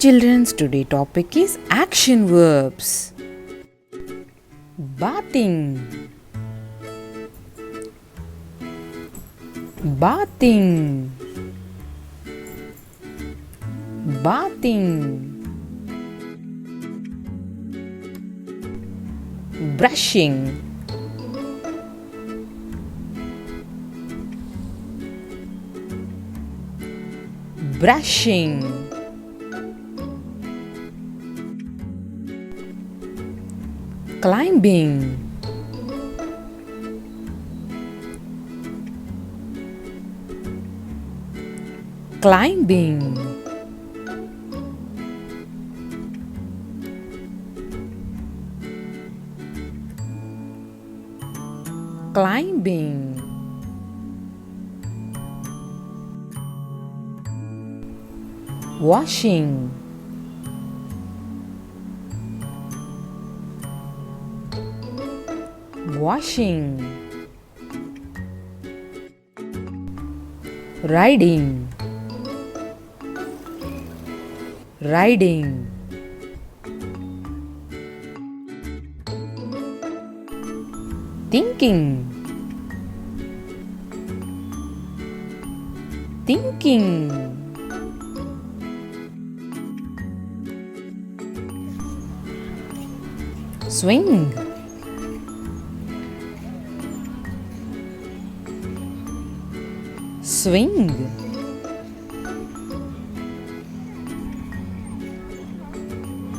children, today's topic is action verbs. Bathing, bathing, bathing. Brushing, brushing. Climbing, climbing. Climbing. Washing, washing. Riding, riding. Thinking, thinking. Swing, swing.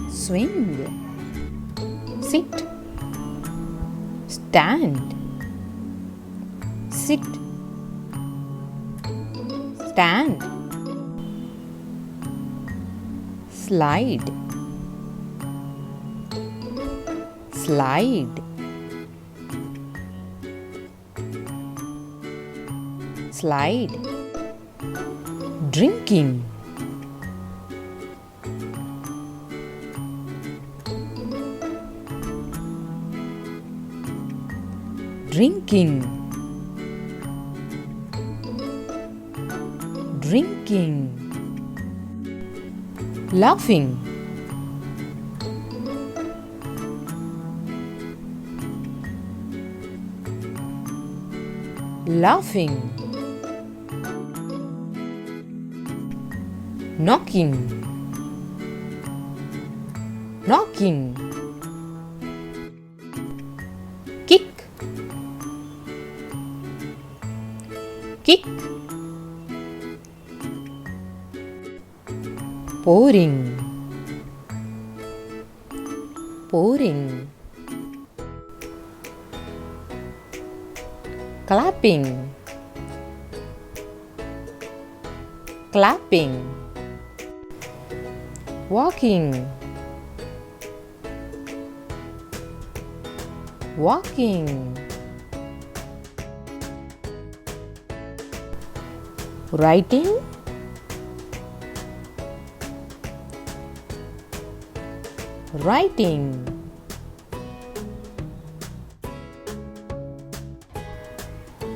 Swing. Sit, stand, sit, stand. Slide, slide. Slide. Drinking, drinking, drinking. Laughing, laughing. Knocking, knocking. Kick, kick. Pouring, pouring. Clapping, clapping. Walking, walking. Writing, writing.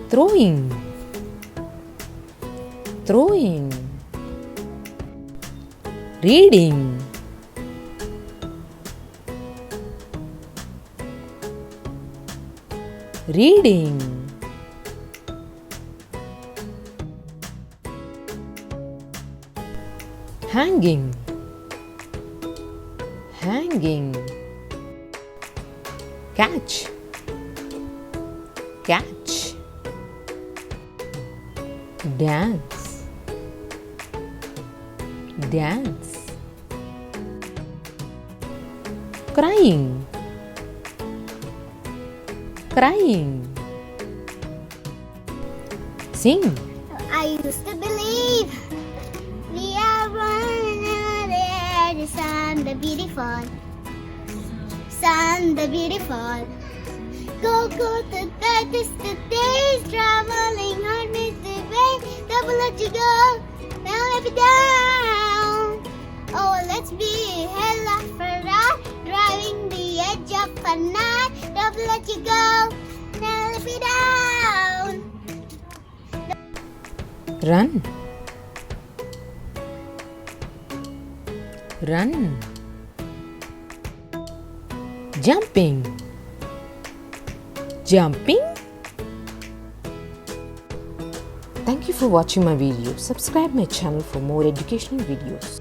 Throwing, throwing. Reading, reading. Hanging, hanging. Catch, catch. Dance, dance. Crying, crying. Sing. I used to believe we are one another. The sun, the beautiful, sun, the beautiful. Go to bed, the days traveling hard, miss the way. Double let you go, now let me down. Oh, let's be hella for that, driving the edge of a night. Double let you go, now let me down. Run, Run. Jumping. Jumping. Thank you for watching my video. Subscribe my channel for more educational videos.